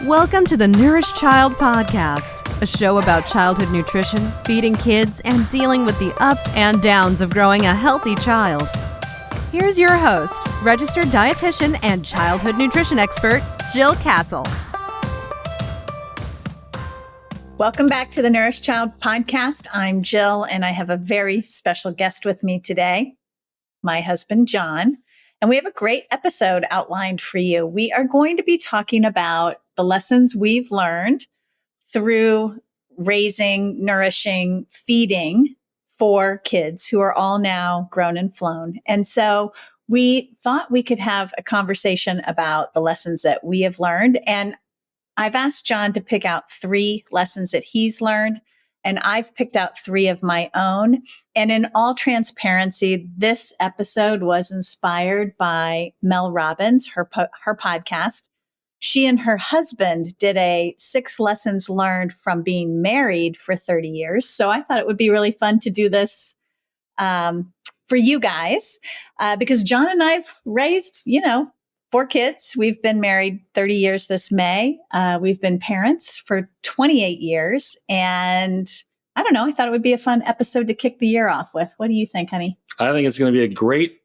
Welcome to the Nourish Child Podcast, a show about childhood nutrition, feeding kids, and dealing with the ups and downs of growing a healthy child. Here's your host, registered dietitian and childhood nutrition expert, Jill Castle. Welcome back to the Nourish Child Podcast. I'm Jill, and I have a very special guest with me today, my husband, John. And we have a great episode outlined for you. We are going to be talking about the lessons we've learned through raising, nourishing, feeding for kids who are all now grown and flown. And so we thought we could have a conversation about the lessons that we have learned. And I've asked John to pick out 3 lessons that he's learned, and I've picked out 3 of my own. And in all transparency, this episode was inspired by Mel Robbins, her podcast. She and her husband did a 6 lessons learned from being married for 30 years. So I thought it would be really fun to do this for you guys, because John and I've raised, 4 kids. We've been married 30 years this May. We've been parents for 28 years. And I don't know, I thought it would be a fun episode to kick the year off with. What do you think, honey? I think it's going to be a great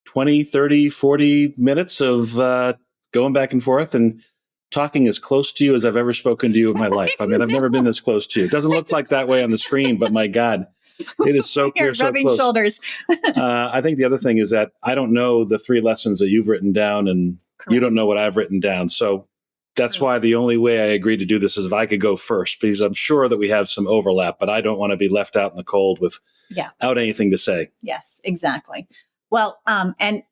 20, 30, 40 minutes of going back and forth and talking as close to you as I've ever spoken to you in my life. I mean, I've never been this close to you. It doesn't look like that way on the screen, but my God, it is so clear, so rubbing close. Shoulders. I think the other thing is that I don't know the 3 lessons that you've written down, and Correct. You don't know what I've written down. So that's why the only way I agreed to do this is if I could go first, because I'm sure that we have some overlap, but I don't want to be left out in the cold without anything to say. Yes, exactly. Well, and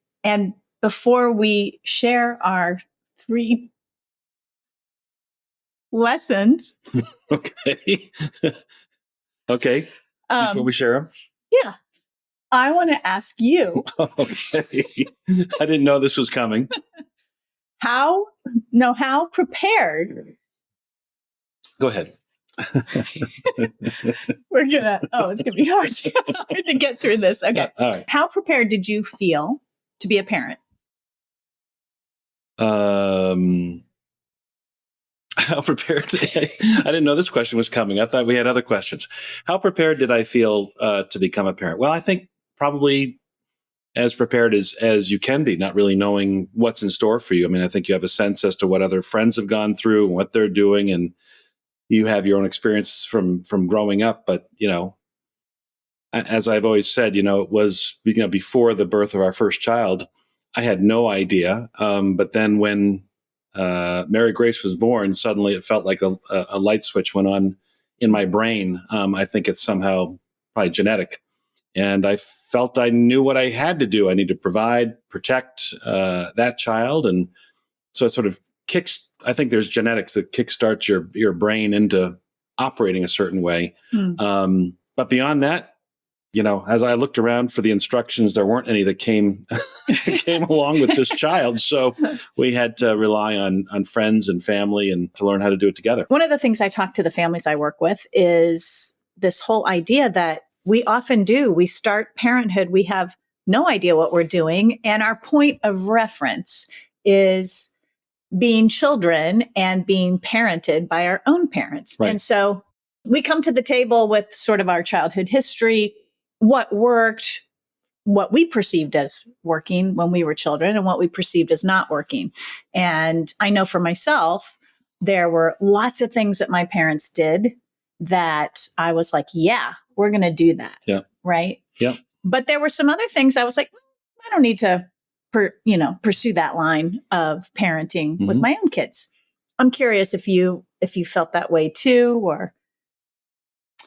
before we share our 3 lessons. Okay. Okay. Before we share them? Yeah. I want to ask you. Okay. I didn't know this was coming. How prepared? Go ahead. It's going to be hard to get through this. Okay. All right. How prepared did you feel to be a parent? How prepared? I didn't know this question was coming. I thought we had other questions. How prepared did I feel to become a parent? Well, I think probably as prepared as you can be, not really knowing what's in store for you. I mean, I think you have a sense as to what other friends have gone through and what they're doing, and you have your own experience from growing up. But, as I've always said, it was, before the birth of our first child, I had no idea. But then when Mary Grace was born, suddenly it felt like a light switch went on in my brain. I think it's somehow probably genetic. And I felt I knew what I had to do. I need to provide, protect that child. And so it sort of I think there's genetics that kickstarts your brain into operating a certain way. But beyond that, as I looked around for the instructions, there weren't any that came along with this child. So we had to rely on friends and family and to learn how to do it together. One of the things I talk to the families I work with is this whole idea that we often do. We start parenthood, we have no idea what we're doing. And our point of reference is being children and being parented by our own parents. Right. And so we come to the table with sort of our childhood history, what worked, what we perceived as working when we were children and what we perceived as not working. And I know for myself, there were lots of things that my parents did that I was like, yeah, we're going to do that. Yeah. Right. Yeah. But there were some other things I was like, I don't need to, pursue that line of parenting with my own kids. I'm curious if you felt that way too, or.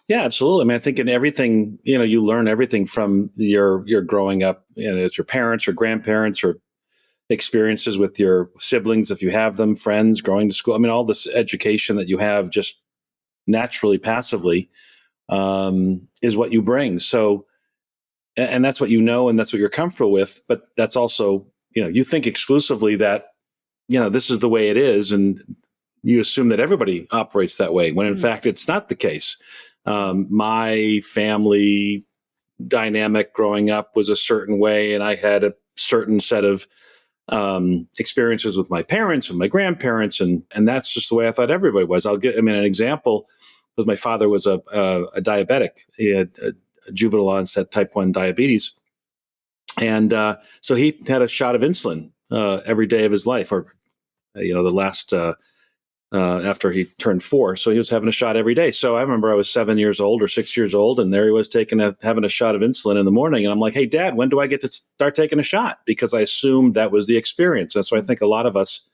Yeah, absolutely. I mean, I think in everything, you learn everything from your growing up, as your parents or grandparents or experiences with your siblings, if you have them, friends, going to school. I mean, all this education that you have just naturally, passively, is what you bring. So, and that's what and that's what you're comfortable with. But that's also, you think exclusively that, this is the way it is. And you assume that everybody operates that way, when in fact, it's not the case. My family dynamic growing up was a certain way, and I had a certain set of experiences with my parents and my grandparents, and that's just the way I thought everybody was. An example was my father was a diabetic. He had a juvenile onset type 1 diabetes, and so he had a shot of insulin every day of his life, or the last after he turned 4. So he was having a shot every day. So I remember I was 7 years old or 6 years old, and there he was having a shot of insulin in the morning. And I'm like, hey, Dad, when do I get to start taking a shot? Because I assumed that was the experience. And so I think a lot of us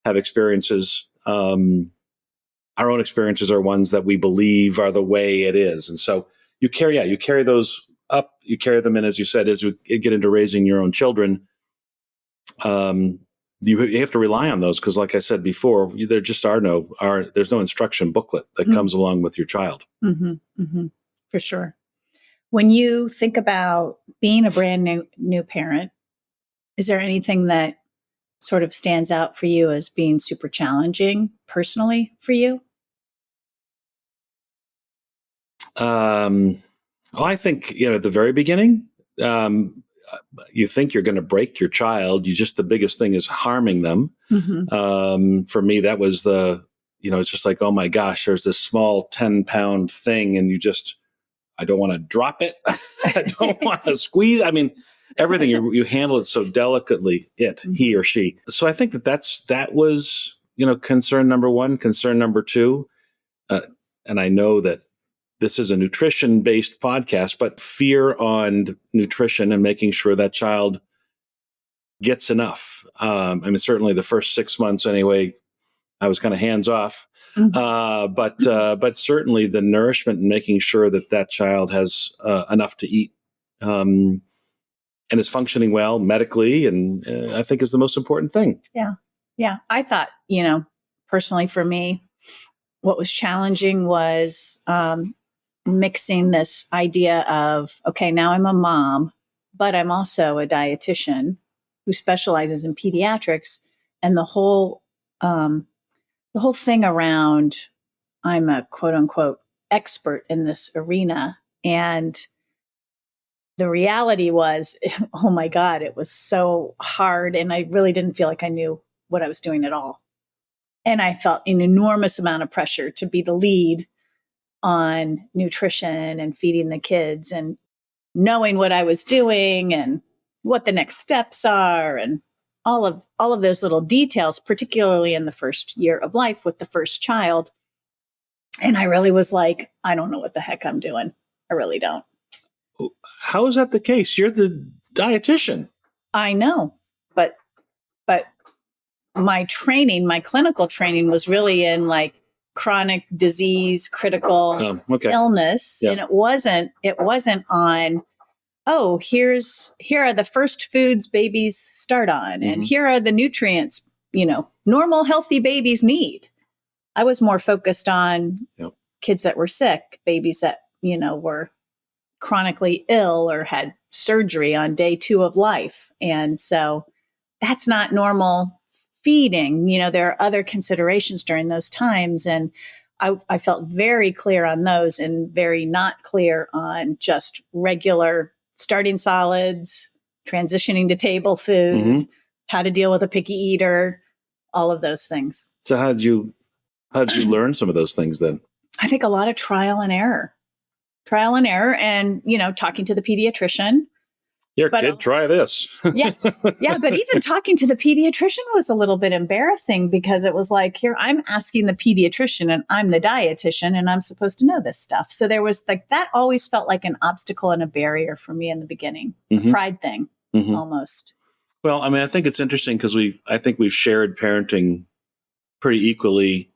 have experiences. Our own experiences are ones that we believe are the way it is. And so you carry those up, you carry them in, as you said, as you get into raising your own children. You have to rely on those because, like I said before, there just there's no instruction booklet that comes along with your child. Mm-hmm, mm-hmm, for sure. When you think about being a brand new parent, is there anything that sort of stands out for you as being super challenging personally for you? I think, at the very beginning, you think you're going to break your child. The biggest thing is harming them. Mm-hmm. For me, that was it's just like, oh my gosh, there's this small 10-pound thing and I don't want to drop it. I don't want to squeeze. I mean, everything, you handle it so delicately, he or she. So I think that was, concern number one. Concern number two, and I know that this is a nutrition-based podcast, but fear on nutrition and making sure that child gets enough. Certainly the first 6 months anyway, I was kind of hands off. Mm-hmm. But certainly the nourishment and making sure that child has enough to eat and is functioning well medically, and I think is the most important thing. Yeah. Yeah. I thought, personally for me, what was challenging was mixing this idea of, okay, now I'm a mom, but I'm also a dietitian who specializes in pediatrics, and the whole thing around I'm a quote unquote expert in this arena. And the reality was, oh my God, it was so hard. And I really didn't feel like I knew what I was doing at all. And I felt an enormous amount of pressure to be the lead on nutrition and feeding the kids and knowing what I was doing and what the next steps are and all of those little details, particularly in the first year of life with the first child. And I really was like, I don't know what the heck I'm doing. I really don't. How is that the case? You're the dietitian. I know, but my clinical training was really in like chronic disease, critical illness. Yep. And it wasn't on, here are the first foods babies start on. Mm-hmm. And here are the nutrients, normal healthy babies need. I was more focused on kids that were sick, babies that, were chronically ill or had surgery on day 2 of life. And so that's not normal feeding. There are other considerations during those times. And I felt very clear on those and very not clear on just regular starting solids, transitioning to table food, mm-hmm. how to deal with a picky eater, all of those things. So how did you learn some of those things then? I think a lot of trial and error and, talking to the pediatrician. Here, kid, try this. Yeah. But even talking to the pediatrician was a little bit embarrassing because it was like, here, I'm asking the pediatrician and I'm the dietitian and I'm supposed to know this stuff. So there was like, that always felt like an obstacle and a barrier for me in the beginning, mm-hmm. pride thing, mm-hmm. almost. Well, I think it's interesting because I think we've shared parenting pretty equally,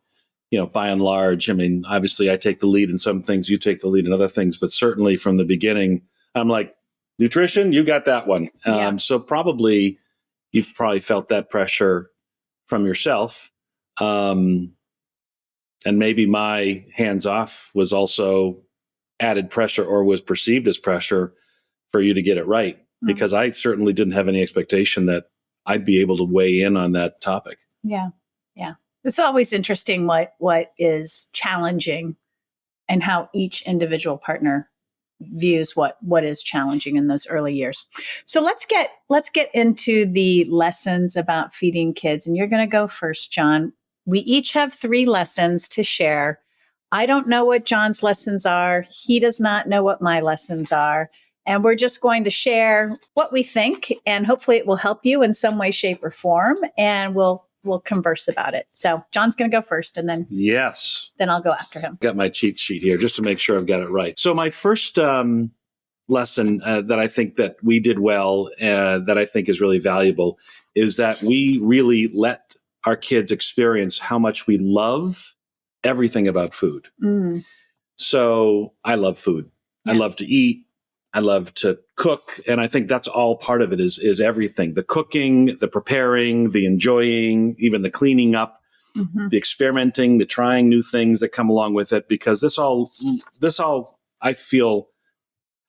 by and large. Obviously I take the lead in some things, you take the lead in other things, but certainly from the beginning, I'm like, nutrition, you got that one. Yeah. So you've probably felt that pressure from yourself. And maybe my hands off was also added pressure or was perceived as pressure for you to get it right. Mm-hmm. Because I certainly didn't have any expectation that I'd be able to weigh in on that topic. Yeah. Yeah. It's always interesting what is challenging and how each individual partner views what is challenging in those early years. So let's get into the lessons about feeding kids. And you're going to go first, John. We each have 3 lessons to share. I don't know what John's lessons are. He does not know what my lessons are. And we're just going to share what we think, and hopefully it will help you in some way, shape, or form. And we'll converse about it. So John's going to go first, and then then I'll go after him. Got my cheat sheet here just to make sure I've got it right. So my first lesson that I think that we did well, that I think is really valuable, is that we really let our kids experience how much we love everything about food. Mm. So I love food. Yeah. I love to eat. I love to cook. And I think that's all part of it is everything. The cooking, the preparing, the enjoying, even the cleaning up, the experimenting, the trying new things that come along with it. Because this all, I feel,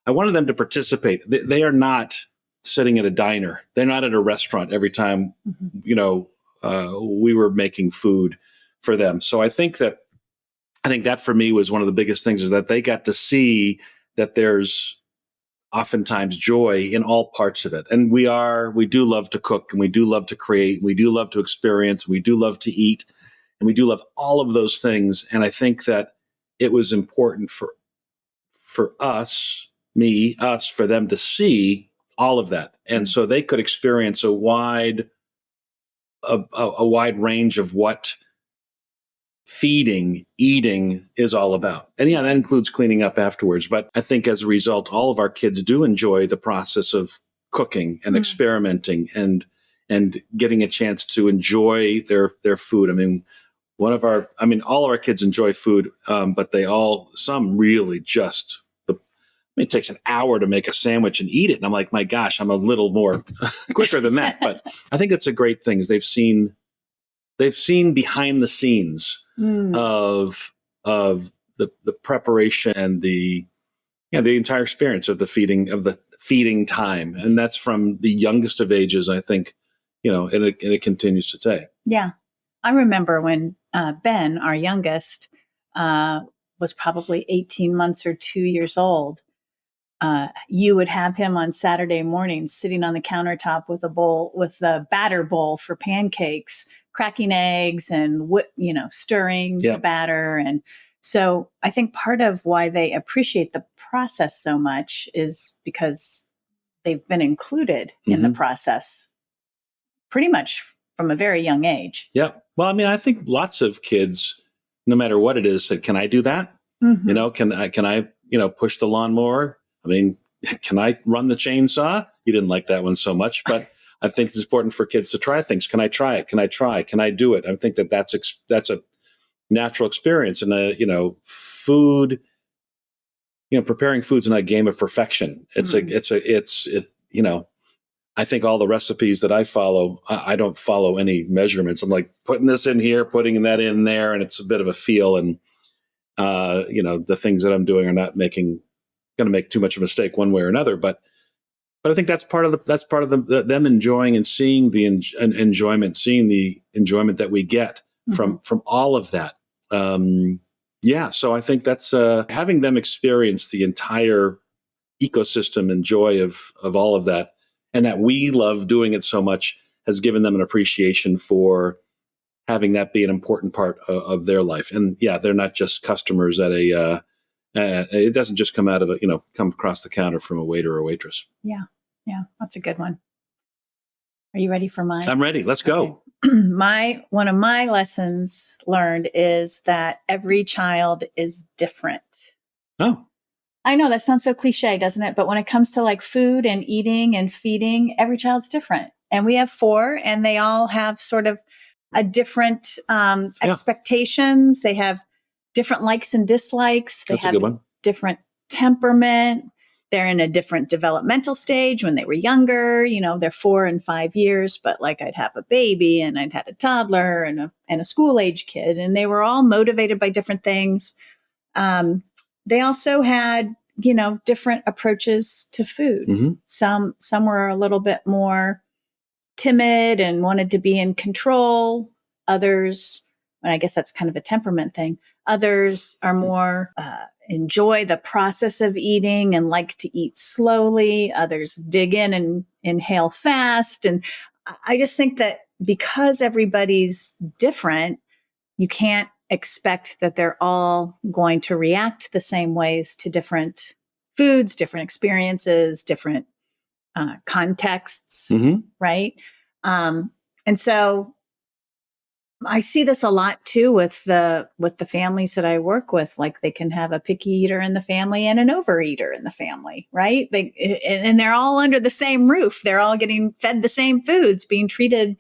I wanted them to participate. They are not sitting at a diner. They're not at a restaurant every time, we were making food for them. So I think that for me was one of the biggest things, is that they got to see that there's oftentimes joy in all parts of it. And we do love to cook, and we do love to create, we do love to experience, we do love to eat, and we do love all of those things. And I think that it was important for us, for them to see all of that. And so they could experience a wide range of what feeding, eating is all about. And yeah, that includes cleaning up afterwards. But I think as a result, all of our kids do enjoy the process of cooking and experimenting and getting a chance to enjoy their food. I mean, all of our kids enjoy food, but some really just, it takes an hour to make a sandwich and eat it. And I'm like, my gosh, I'm a little more quicker than that. But I think it's a great thing, is they've seen behind the scenes of the preparation and the entire experience of the feeding time. And that's from the youngest of ages, I think, and it continues today. Yeah. I remember when Ben, our youngest, was probably 18 months or 2 years old. You would have him on Saturday mornings sitting on the countertop with the batter bowl for pancakes, cracking eggs and stirring the batter. And so I think part of why they appreciate the process so much is because they've been included in the process pretty much from a very young age. Yeah. Well, I mean, I think lots of kids, no matter what it is, said, "Can I do that? Can I push the lawnmower? I mean, can I run the chainsaw?" You didn't like that one so much, but I think it's important for kids to try things. Can I try it? Can I try? Can I do it? I think that's a natural experience. And food, preparing food's not a game of perfection. I think all the recipes that I follow, I don't follow any measurements. I'm like putting this in here, putting that in there, and it's a bit of a feel. And the things that I'm doing are not going to make too much of a mistake one way or another. But I think that's part of them enjoying and seeing the enjoyment that we get from all of that. So I think that's having them experience the entire ecosystem and joy of all of that, and that we love doing it so much, has given them an appreciation for having that be an important part of their life. And yeah, they're not just customers at it doesn't just come out of come across the counter from a waiter or waitress. Yeah. That's a good one. Are you ready for mine? I'm ready. Let's go. Okay. One of my lessons learned is that every child is different. Oh, I know that sounds so cliche, doesn't it? But when it comes to like food and eating and feeding, every child's different. And we have 4, and they all have sort of a different expectations. They have different likes and dislikes. They have different temperament. They're in a different developmental stage. When they were younger, they're 4 and 5 years, but like I'd have a baby, and I'd had a toddler and a school age kid, and they were all motivated by different things. They also had, different approaches to food. Mm-hmm. Some were a little bit more timid and wanted to be in control. Others, and I guess that's kind of a temperament thing. Others are more enjoy the process of eating and like to eat slowly. Others dig in and inhale fast. And I just think that because everybody's different, you can't expect that they're all going to react the same ways to different foods, different experiences, different contexts, right? And so I see this a lot too with the families that I work with. Like they can have a picky eater in the family and an overeater in the family, right? And they're all under the same roof. They're all getting fed the same foods, being treated,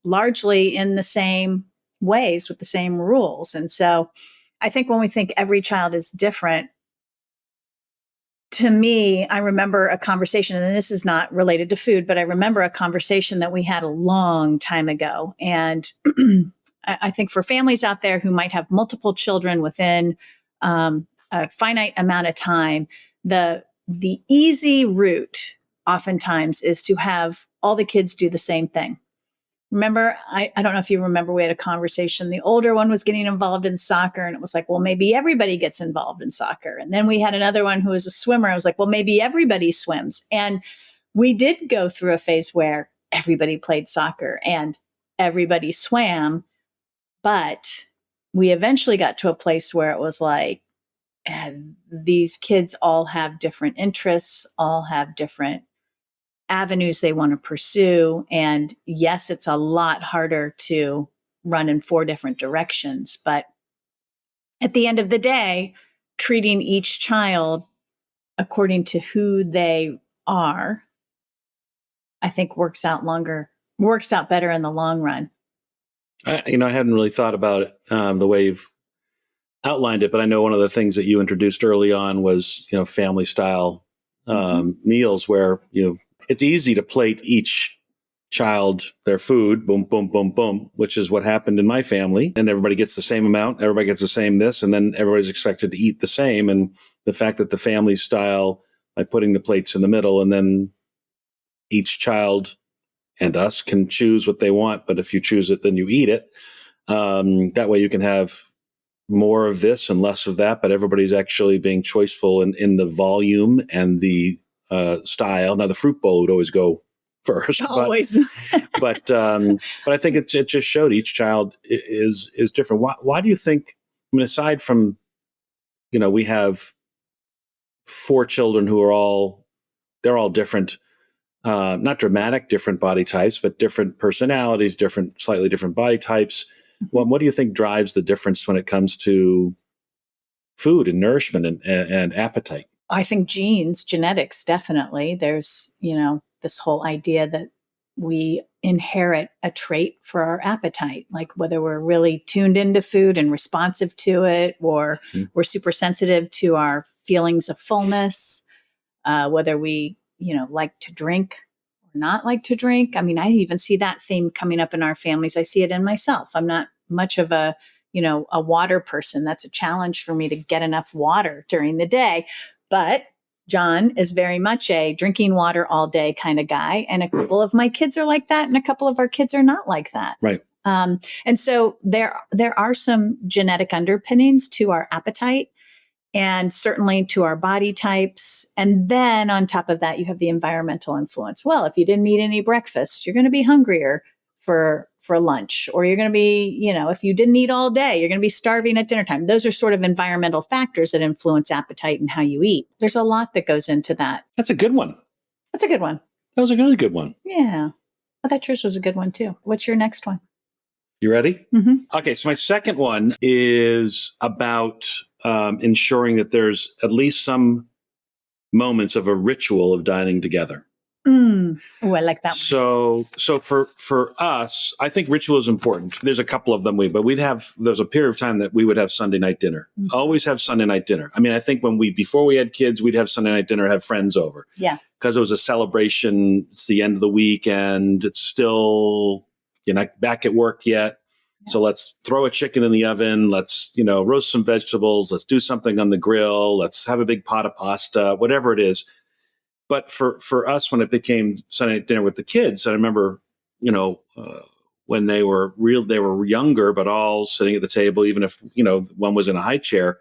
largely in the same ways with the same rules. And so I think when we think every child is different, to me, I remember a conversation, and this is not related to food, but I remember a conversation that we had a long time ago. And I think for families out there who might have multiple children within a finite amount of time, the easy route oftentimes is to have all the kids do the same thing. Remember, I don't know if you remember, we had a conversation. The older one was getting involved in soccer, and it was like, well, maybe everybody gets involved in soccer. And then we had another one who was a swimmer. I was like, well, maybe everybody swims. And we did go through a phase where everybody played soccer and everybody swam. But we eventually got to a place where it was like, these kids all have different interests, all have different avenues they want to pursue. And yes, it's a lot harder to run in 4 different directions. But at the end of the day, treating each child according to who they are, I think works out better in the long run. I hadn't really thought about it the way you've outlined it, but I know one of the things that you introduced early on was, family style meals where, it's easy to plate each child their food, boom, boom, boom, boom, which is what happened in my family. And everybody gets the same amount, everybody gets the same this, and then everybody's expected to eat the same. And the fact that the family style, by putting the plates in the middle, and then each child and us can choose what they want, but if you choose it, then you eat it. That way you can have more of this and less of that, but everybody's actually being choiceful in the volume and the style. Now, the fruit bowl would always go first, Always. but I think it just showed each child is different. Why do you think? I mean, aside from we have 4 children who are all different, not dramatic, different body types, but different personalities, slightly different body types. What do you think drives the difference when it comes to food and nourishment and appetite? I think genetics, definitely. There's, this whole idea that we inherit a trait for our appetite, like whether we're really tuned into food and responsive to it, or we're super sensitive to our feelings of fullness, whether we, like to drink or not like to drink. I mean, I even see that theme coming up in our families. I see it in myself. I'm not much of a water person. That's a challenge for me to get enough water during the day. But John is very much a drinking water all day kind of guy. And a couple of my kids are like that. And a couple of our kids are not like that. Right. And so there are some genetic underpinnings to our appetite and certainly to our body types. And then on top of that, you have the environmental influence. Well, if you didn't eat any breakfast, you're going to be hungrier for lunch, or you're going to be, if you didn't eat all day, you're going to be starving at dinner time. Those are sort of environmental factors that influence appetite and how you eat. There's a lot that goes into that. That's a good one. That's a good one. That was a really good one. Yeah. I thought yours was a good one too. What's your next one? You ready? Mm-hmm. Okay. So my second one is about ensuring that there's at least some moments of a ritual of dining together. Oh, I like that one. So for us, I think ritual is important. There's a couple of them, there's a period of time that we would have Sunday night dinner. Mm-hmm. Always have Sunday night dinner. I mean, I think before we had kids, we'd have Sunday night dinner, have friends over. Yeah. Because it was a celebration. It's the end of the week and it's still, you're not back at work yet. Yeah. So let's throw a chicken in the oven. Let's, roast some vegetables. Let's do something on the grill. Let's have a big pot of pasta, whatever it is. But for us, when it became Sunday night dinner with the kids, I remember, when they were younger, but all sitting at the table, even if, one was in a high chair,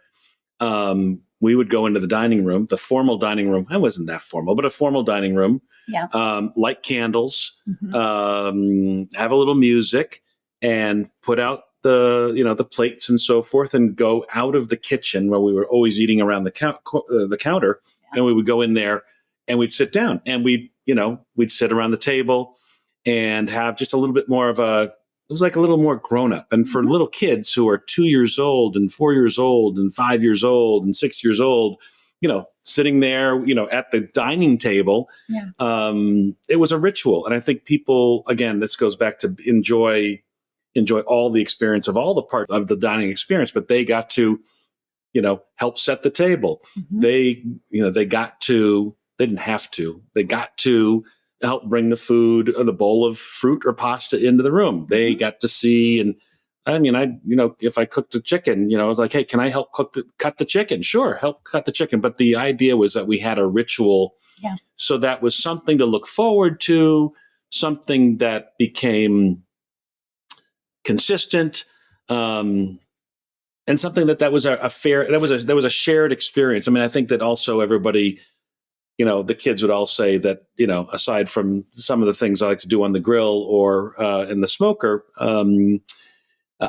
we would go into the dining room, the formal dining room. It wasn't that formal, but a formal dining room, Yeah. Light candles, have a little music, and put out the plates and so forth, and go out of the kitchen where we were always eating around the counter. And we would go in there and we'd sit down, and we'd sit around the table and have just a little bit more it was like a little more grown up. And for little kids who are 2 years old and 4 years old and 5 years old and 6 years old, sitting there, at the dining table, it was a ritual. And I think people, again, this goes back to enjoy all the experience of all the parts of the dining experience, but they got to, help set the table. They didn't have to, they got to help bring the food or the bowl of fruit or pasta into the room. They got to see, and I mean, if I cooked a chicken, I was like, hey, can I help cut the chicken? Sure, help cut the chicken. But the idea was that we had a ritual. Yeah. So that was something to look forward to, something that became consistent, and something that was that was a shared experience. I mean, I think that also everybody, the kids would all say that, aside from some of the things I like to do on the grill or in the smoker,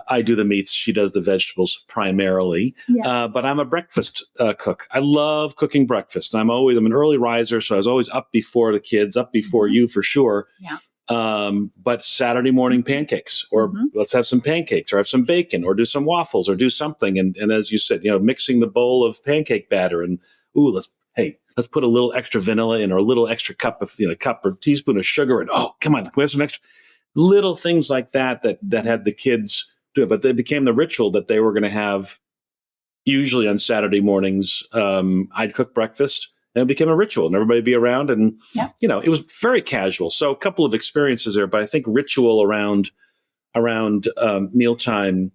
I do the meats. She does the vegetables primarily. Yeah. But I'm a breakfast cook. I love cooking breakfast. I'm an early riser, so I was always up before the kids, up before you for sure. Yeah. But Saturday morning pancakes, or let's have some pancakes, or have some bacon, or do some waffles, or do something. And as you said, mixing the bowl of pancake batter, and let's put a little extra vanilla in, or a little extra cup or teaspoon of sugar, and come on, we have some extra little things like that had the kids do it. But they became the ritual that they were going to have. Usually on Saturday mornings, I'd cook breakfast, and it became a ritual, and everybody would be around, and it was very casual. So a couple of experiences there, but I think ritual around mealtime,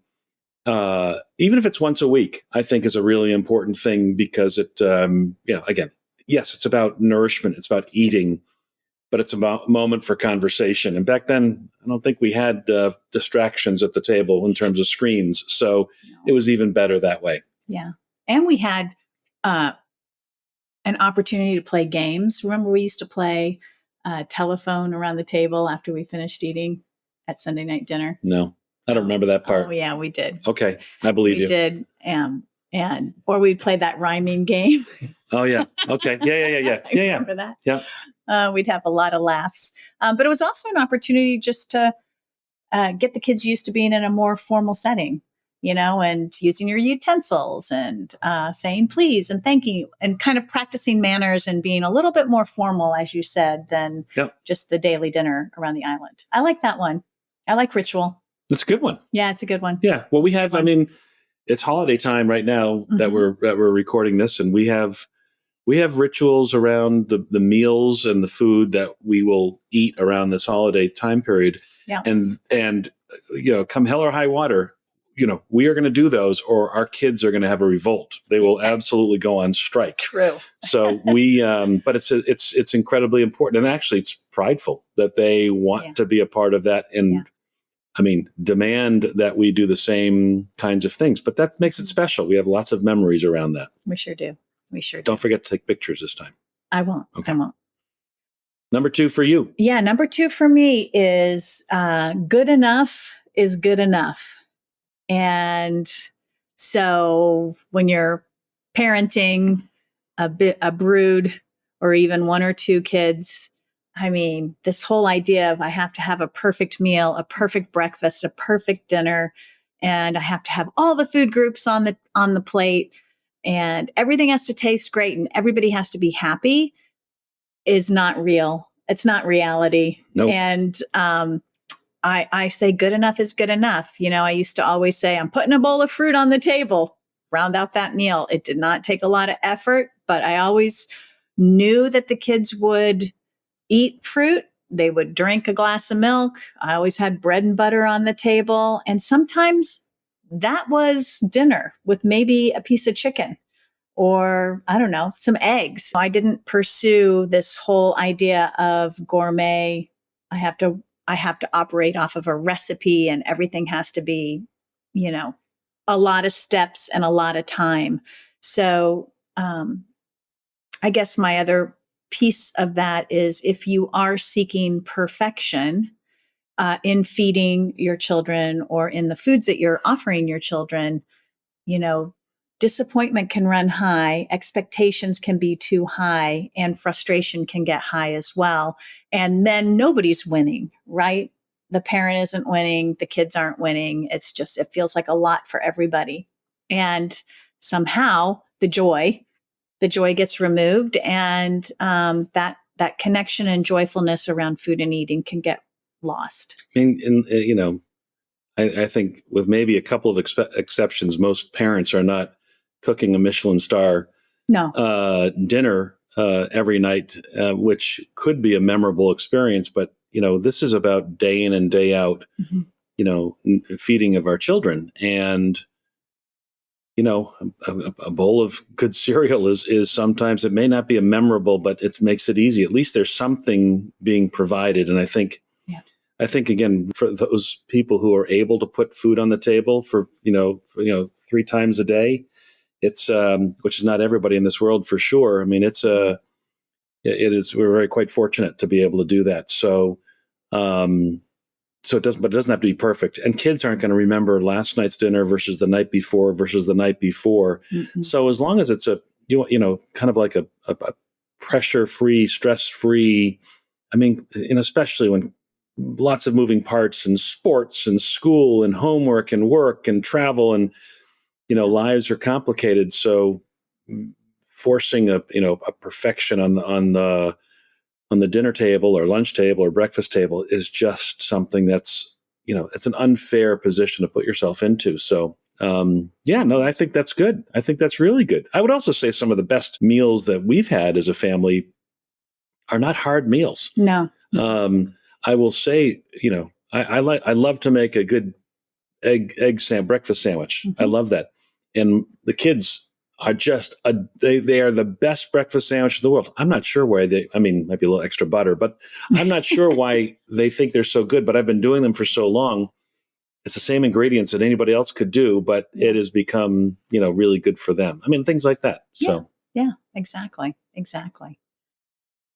even if it's once a week, I think is a really important thing, because it, again, yes, it's about nourishment, it's about eating, but it's about a moment for conversation. And back then, I don't think we had distractions at the table in terms of screens. So it was even better that way. Yeah. And we had an opportunity to play games. Remember, we used to play telephone around the table after we finished eating at Sunday night dinner? No, I don't remember that part. Oh, yeah, we did. Okay, I believe you. We did. Or we'd play that rhyming game. Oh, yeah. Okay. Yeah. Remember that? Yeah. We'd have a lot of laughs. But it was also an opportunity just to get the kids used to being in a more formal setting, and using your utensils, and saying please and thank you, and kind of practicing manners and being a little bit more formal, as you said, than just the daily dinner around the island. I like that one. I like ritual. That's a good one. Yeah, it's a good one. Yeah. Well, we have, it's holiday time right now that we're recording this, and we have rituals around the meals and the food that we will eat around this holiday time period. Yeah. And come hell or high water, we are going to do those, or our kids are going to have a revolt. They will absolutely go on strike. True. So but it's incredibly important, and actually it's prideful that they want to be a part of that, and demand that we do the same kinds of things. But that makes it special. We have lots of memories around that. We sure do. Don't forget to take pictures this time. I won't. Okay. I won't. Number 2 for you. Yeah. Number 2 for me is good enough is good enough. And so when you're parenting a brood, or even 1 or 2 kids, this whole idea of I have to have a perfect meal, a perfect breakfast, a perfect dinner, and I have to have all the food groups on the plate, and everything has to taste great, and everybody has to be happy, is not real. It's not reality. Nope. And I say good enough is good enough. I used to always say, I'm putting a bowl of fruit on the table, round out that meal. It did not take a lot of effort, but I always knew that the kids would eat fruit. They would drink a glass of milk. I always had bread and butter on the table. And sometimes that was dinner with maybe a piece of chicken, or I don't know, some eggs. I didn't pursue this whole idea of gourmet. I have to I have to operate off of a recipe and everything has to be, a lot of steps and a lot of time. So I guess my other piece of that is if you are seeking perfection in feeding your children or in the foods that you're offering your children, disappointment can run high, expectations can be too high, and frustration can get high as well. And then nobody's winning, right? The parent isn't winning, the kids aren't winning. It feels like a lot for everybody. And somehow the joy gets removed, and that connection and joyfulness around food and eating can get lost. I mean, I think with maybe a couple of exceptions, most parents are not cooking a Michelin star dinner every night, which could be a memorable experience. But, this is about day in and day out, feeding of our children. And, a bowl of good cereal is sometimes, it may not be a memorable, but it makes it easy. At least there's something being provided. And I think, again, for those people who are able to put food on the table for 3 times a day, it's which is not everybody in this world for sure. I mean, we're very quite fortunate to be able to do that. So, it doesn't have to be perfect. And kids aren't going to remember last night's dinner versus the night before versus the night before. Mm-hmm. So as long as it's kind of like a pressure-free, stress-free, I mean, especially when lots of moving parts and sports and school and homework and work and travel and, lives are complicated. So forcing a perfection on the dinner table or lunch table or breakfast table is just something that's, it's an unfair position to put yourself into. So, I think that's good. I think that's really good. I would also say some of the best meals that we've had as a family are not hard meals. No. I will say, I love to make a good breakfast sandwich. Mm-hmm. I love that. And the kids are just, they are the best breakfast sandwich in the world. I'm not sure why might be a little extra butter, but I'm not sure why they think they're so good, but I've been doing them for so long. It's the same ingredients that anybody else could do, but it has become, really good for them. I mean, things like that. So yeah, exactly.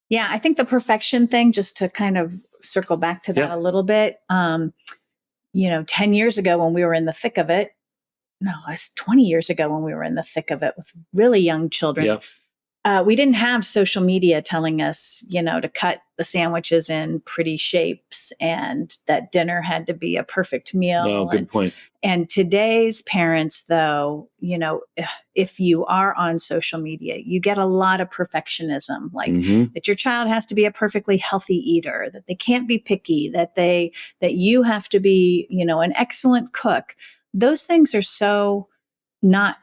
Yeah, I think the perfection thing, just to kind of circle back to that a little bit, 10 years ago when we were in the thick of it, no, it's 20 years ago when we were in the thick of it with really young children. Yeah. We didn't have social media telling us, to cut the sandwiches in pretty shapes and that dinner had to be a perfect meal. Oh, good point. And today's parents, though, if you are on social media, you get a lot of perfectionism, like that your child has to be a perfectly healthy eater, that they can't be picky, that you have to be, an excellent cook. Those things are so not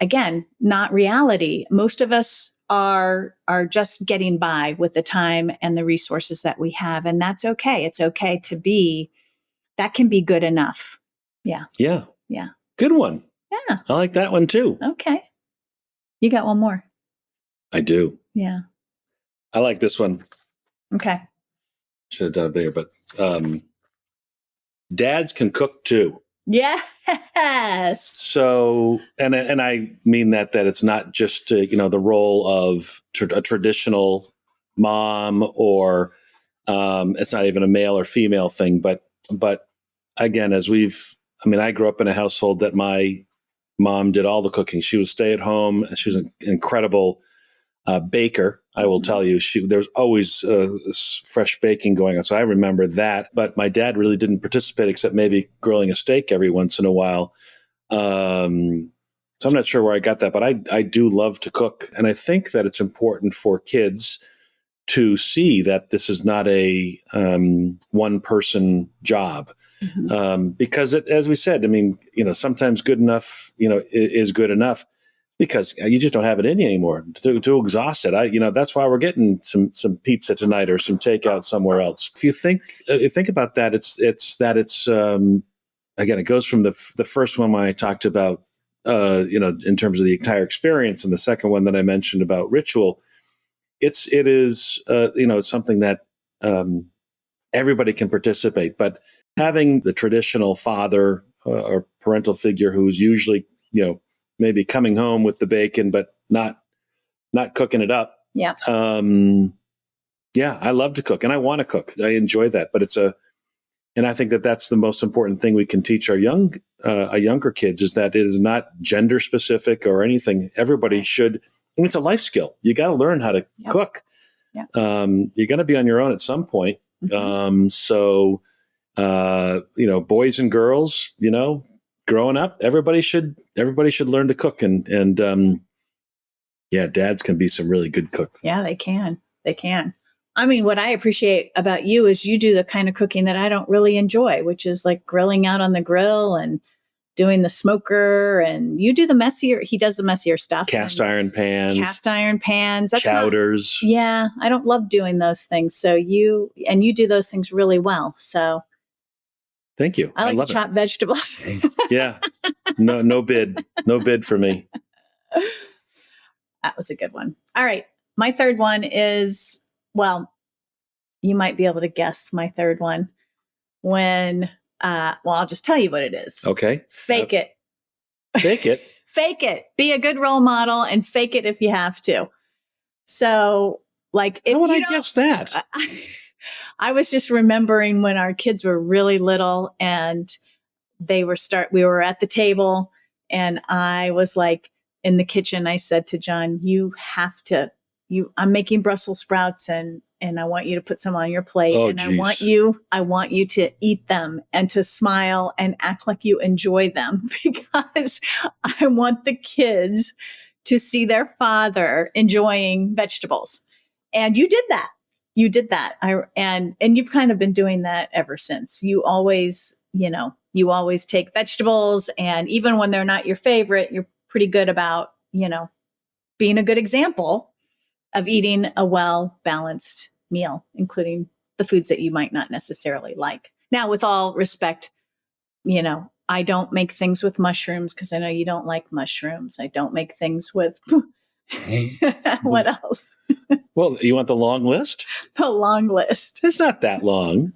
reality. Most of us are just getting by with the time and the resources that we have. And that's okay. It's okay to be, that can be good enough. Yeah. Yeah. Yeah. Good one. Yeah. I like that one too. Okay. You got one more. I do. Yeah. I like this one. Okay. Should have done it bigger, but dads can cook too. Yes. So, and I mean that it's not just, the role of a traditional mom or it's not even a male or female thing, but again, I grew up in a household that my mom did all the cooking. She was stay at home. She was an incredible baker. I will tell you, there's always fresh baking going on. So I remember that, but my dad really didn't participate except maybe grilling a steak every once in a while. So I'm not sure where I got that, but I do love to cook. And I think that it's important for kids to see that this is not a one person job. Because as we said, sometimes good enough, is good enough. Because you just don't have it in you anymore. Too exhausted. That's why we're getting some pizza tonight or some takeout somewhere else. If you think about that, it's again, it goes from the first one when I talked about in terms of the entire experience, and the second one that I mentioned about ritual. It is something that everybody can participate. But having the traditional father or parental figure who's usually, maybe coming home with the bacon, but not cooking it up. Yeah. Yeah, I love to cook and I want to cook. I enjoy that, but and I think that that's the most important thing we can teach our younger kids, is that it is not gender specific or anything. Everybody should, and it's a life skill. You got to learn how to cook. Yeah. You're going to be on your own at some point. Mm-hmm. Boys and girls, growing up, everybody should learn to cook, and dads can be some really good cooks. Yeah, they can. I mean, what I appreciate about you is you do the kind of cooking that I don't really enjoy, which is like grilling out on the grill and doing the smoker, and you do he does the messier stuff. Cast iron pans. That's chowders. I don't love doing those things. So you do those things really well. So thank you. I like to chop vegetables. Yeah. No bid for me. That was a good one. All right. My third one is, well, you might be able to guess my third one when, I'll just tell you what it is. Okay. Fake it. Fake it. Fake it. Be a good role model and fake it if you have to. So, like, if how would you I guess that? I was just remembering when our kids were really little and we were at the table and I was like in the kitchen, I said to John, I'm making Brussels sprouts and I want you to put some on your plate. Oh, and geez. I want you to eat them and to smile and act like you enjoy them, because I want the kids to see their father enjoying vegetables. And you did that. And you've kind of been doing that ever since. You always take vegetables, and even when they're not your favorite, you're pretty good about, being a good example of eating a well-balanced meal, including the foods that you might not necessarily like. Now, with all respect, I don't make things with mushrooms because I know you don't like mushrooms. I don't make things with what else? Well, you want the long list? The long list. It's not that long.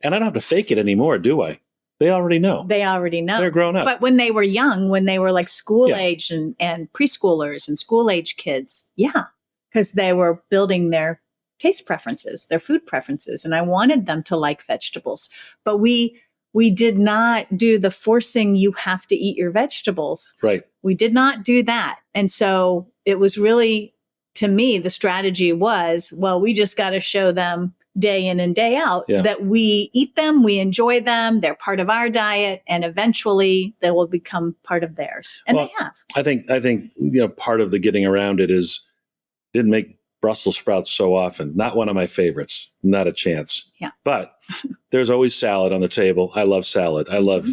And I don't have to fake it anymore, do I? They already know. They're grown up. But when they were young, when they were like school age and preschoolers and school age kids, because they were building their taste preferences, their food preferences. And I wanted them to like vegetables. But we did not do the forcing, you have to eat your vegetables. Right. We did not do that. And so it was really, to me, the strategy was, we just got to show them day in and day out that we eat them, we enjoy them, they're part of our diet, and eventually they will become part of theirs. And they have. I think part of the getting around it is didn't make Brussels sprouts so often. Not one of my favorites. Not a chance. Yeah. But there's always salad on the table. I love salad. I love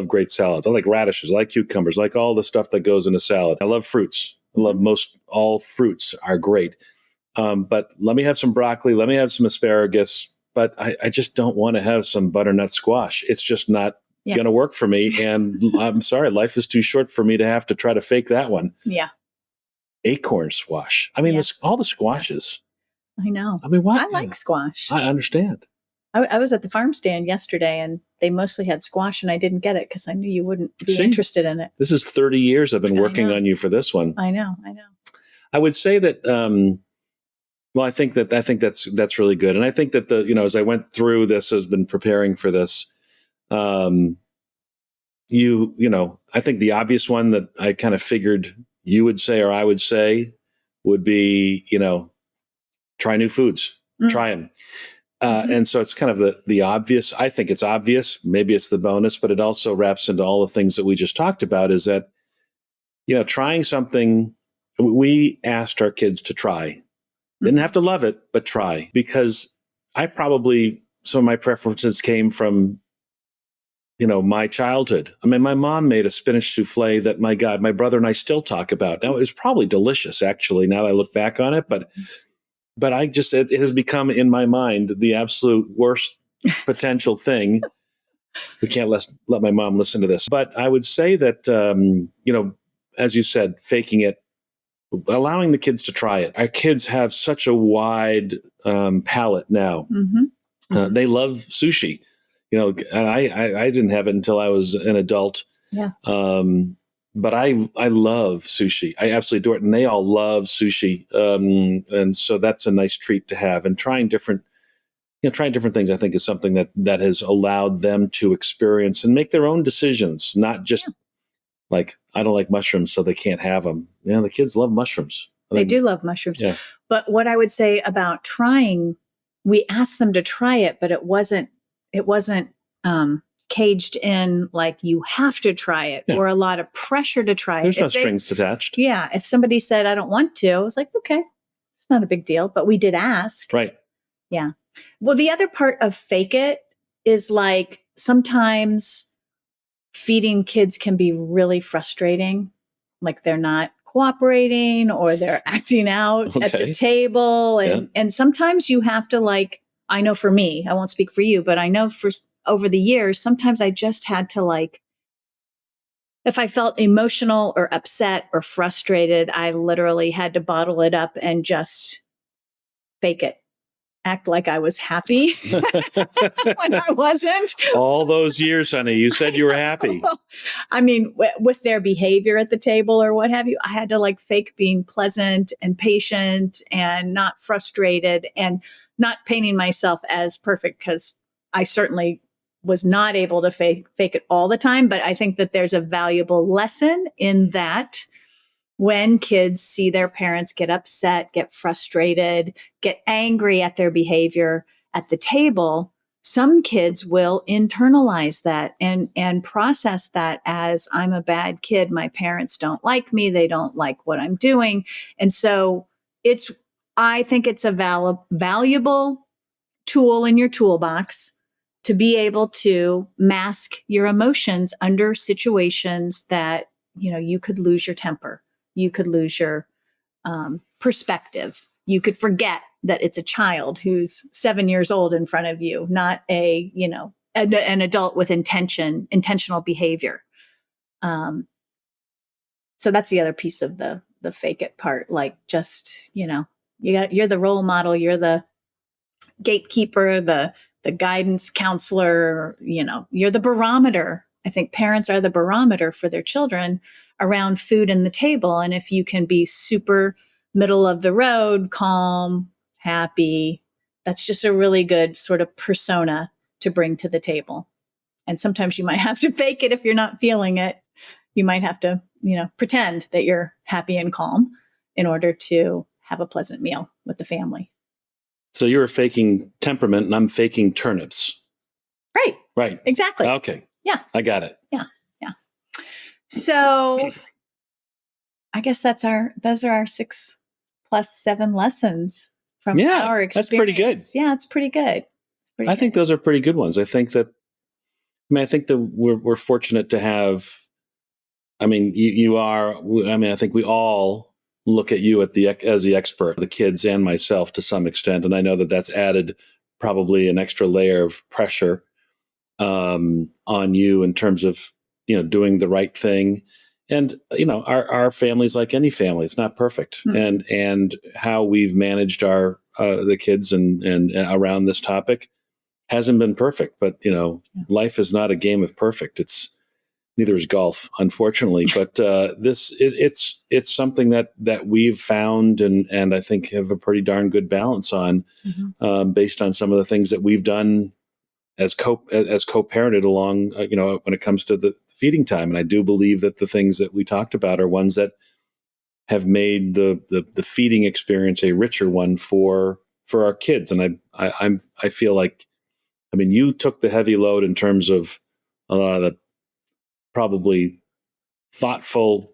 great salads. I like radishes, I like cucumbers, I like all the stuff that goes in a salad. I love fruits. I love all fruits are great. But let me have some broccoli. Let me have some asparagus. But I just don't want to have some butternut squash. It's just not going to work for me. And I'm sorry, life is too short for me to have to try to fake that one. Yeah. Acorn squash. I mean, all the squashes. Yes. I know. I mean, what? I like squash. I understand. I was at the farm stand yesterday and they mostly had squash and I didn't get it because I knew you wouldn't be interested in it. This is 30 years I've been working on you for this one. I know. I would say that, I think that's really good. And I think that as I went through this, has been preparing for this, I think the obvious one that I kind of figured you would say, or I would say, would be, try new foods, try them. And so it's kind of the obvious. I think it's obvious. Maybe it's the bonus, but it also wraps into all the things that we just talked about, is that, trying something, we asked our kids to try. Didn't have to love it, but try. Because some of my preferences came from, my childhood. I mean, my mom made a spinach souffle that, my God, my brother and I still talk about. Now, it was probably delicious, actually, now that I look back on it. But it has become in my mind the absolute worst potential thing. We can't let my mom listen to this. But I would say that, as you said, faking it allowing the kids to try it. Our kids have such a wide palette now. They love sushi, and I didn't have it until I was an adult. Yeah. But I love sushi. I absolutely adore it. And they all love sushi. And so that's a nice treat to have. And trying different things, I think, is something that has allowed them to experience and make their own decisions, not just like, I don't like mushrooms, so they can't have them. The kids love mushrooms. They do love mushrooms. Yeah. But what I would say about trying, we asked them to try it, but it wasn't caged in like you have to try it or a lot of pressure to try There's it. no strings attached. Yeah. If somebody said, I don't want to, I was like, okay, it's not a big deal. But we did ask. Right. Yeah. Well, the other part of fake it is like sometimes feeding kids can be really frustrating. Like they're not cooperating or they're acting out at the table. And sometimes you have to like, I know for me, I won't speak for you, but I know for over the years, sometimes I just had to like, if I felt emotional or upset or frustrated, I literally had to bottle it up and just fake it. Act like I was happy when I wasn't. All those years, honey, you said you were happy. I mean, with their behavior at the table or what have you, I had to like fake being pleasant and patient and not frustrated and not painting myself as perfect, because I certainly was not able to fake it all the time. But I think that there's a valuable lesson in that. When kids see their parents get upset, get frustrated, get angry at their behavior at the table, some kids will internalize that and process that as, I'm a bad kid. My parents don't like me. They don't like what I'm doing. And so I think it's a valuable tool in your toolbox to be able to mask your emotions under situations that, you could lose your temper. You could lose your perspective. You could forget that it's a child who's 7 years old in front of you, not an adult with intentional behavior. So that's the other piece of the fake it part. Like, just, you're the role model, you're the gatekeeper, the guidance counselor, you're the barometer. I think parents are the barometer for their children around food and the table. And if you can be super middle of the road, calm, happy, that's just a really good sort of persona to bring to the table. And sometimes you might have to fake it if you're not feeling it. You might have to, pretend that you're happy and calm in order to have a pleasant meal with the family. So you're faking temperament and I'm faking turnips. Right. Right. Exactly. Okay. Yeah. I got it. Yeah. Yeah. So I guess those are our 6 + 7 lessons from our experience. That's pretty good. Yeah, it's pretty good. I think those are pretty good ones. I think that we're fortunate to have, you are, I think we all look at you as the expert, the kids and myself to some extent. And I know that that's added probably an extra layer of pressure on you in terms of, doing the right thing. And, our family's like any family. It's not perfect. Mm-hmm. And how we've managed the kids and around this topic hasn't been perfect. But, life is not a game of perfect. Neither is golf, unfortunately. But it's something that we've found and I think have a pretty darn good balance on, mm-hmm. Based on some of the things that we've done as co-parented along, when it comes to the feeding time. And I do believe that the things that we talked about are ones that have made the feeding experience a richer one for our kids. And I feel like, you took the heavy load in terms of a lot of the probably thoughtful,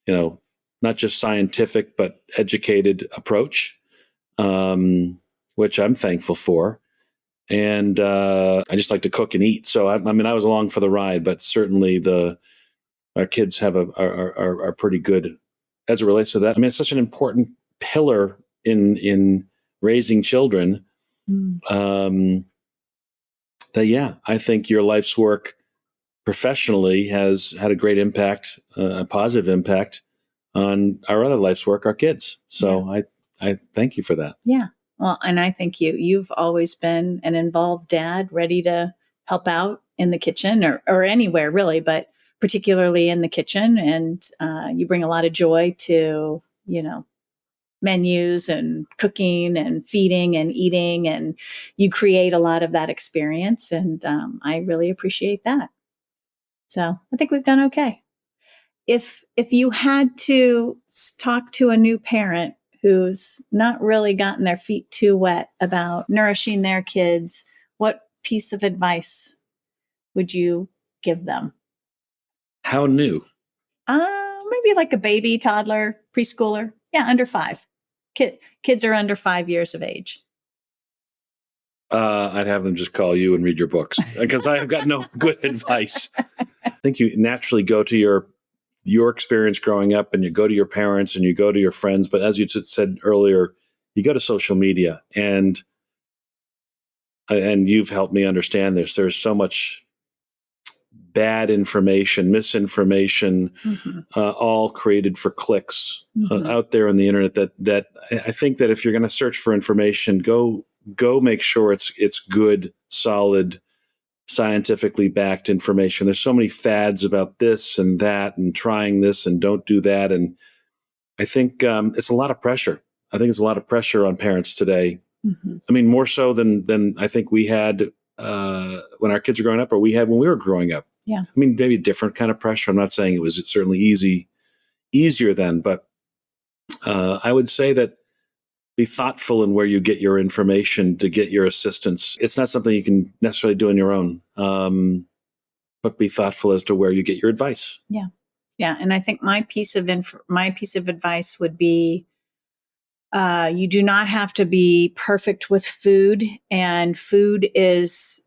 not just scientific, but educated approach, which I'm thankful for. And I just like to cook and eat. So I was along for the ride, but certainly our kids are pretty good as it relates to that. It's such an important pillar in raising children. I think your life's work professionally has had a great impact, a positive impact on our other life's work, our kids. So I thank you for that. Yeah. Well, and I think you've always been an involved dad, ready to help out in the kitchen or anywhere really, but particularly in the kitchen. And you bring a lot of joy to, menus and cooking and feeding and eating, and you create a lot of that experience. And I really appreciate that. So I think we've done okay. If you had to talk to a new parent who's not really gotten their feet too wet about nourishing their kids, what piece of advice would you give them? How new? Maybe like a baby, toddler, preschooler. Yeah, under 5. Kids are under 5 years of age. I'd have them just call you and read your books because I have got no good advice. I think you naturally go to your experience growing up, and you go to your parents and you go to your friends. But as you said earlier, you go to social media, and you've helped me understand this. There's so much bad information, misinformation, all created for clicks out there on the internet. That I think that if you're going to search for information, go make sure it's good, solid, scientifically backed information. There's so many fads about this and that and trying this and don't do that. And I think it's a lot of pressure. I think it's a lot of pressure on parents today. I mean, more so than I think we had when our kids were growing up, or we had when we were growing up. Yeah. I mean, maybe different kind of pressure. I'm not saying it was certainly easier then, but I would say that be thoughtful in where you get your information to get your assistance. It's not something you can necessarily do on your own, but be thoughtful as to where you get your advice. Yeah. Yeah. And I think my piece of advice would be, you do not have to be perfect with food, and food is,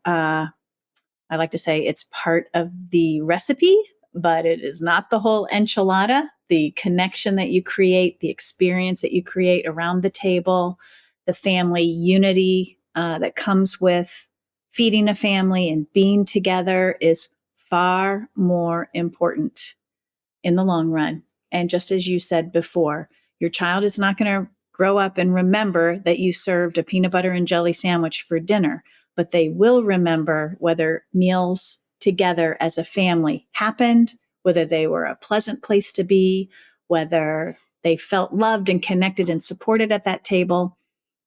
I like to say it's part of the recipe, but it is not the whole enchilada. The connection that you create, the experience that you create around the table, the family unity that comes with feeding a family and being together is far more important in the long run. And just as you said before, your child is not going to grow up and remember that you served a peanut butter and jelly sandwich for dinner, but they will remember whether meals together as a family happened, whether they were a pleasant place to be, whether they felt loved and connected and supported at that table.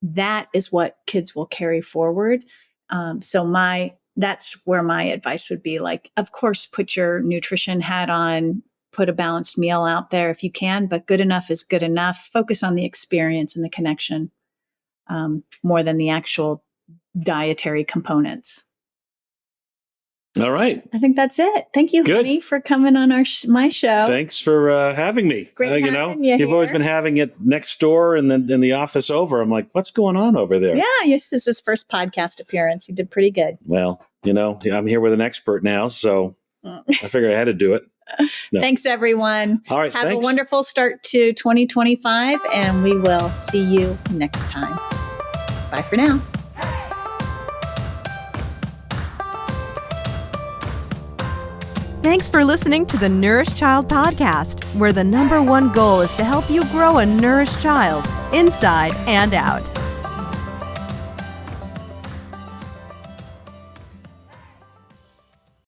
That is what kids will carry forward. That's where my advice would be, like, of course, put your nutrition hat on, put a balanced meal out there if you can, but good enough is good enough. Focus on the experience and the connection more than the actual dietary components. All right. I think that's it. Thank you, honey, for coming on my show. Thanks for having me. Great having you you've always been having it next door and then in the office over. I'm like, what's going on over there? Yeah, yes, this is his first podcast appearance. You did pretty good. Well, I'm here with an expert now, so I figured I had to do it. No. Thanks, everyone. All right, Have a wonderful start to 2025, and we will see you next time. Bye for now. Thanks for listening to the Nourished Child Podcast, where the #1 goal is to help you grow a nourished child inside and out.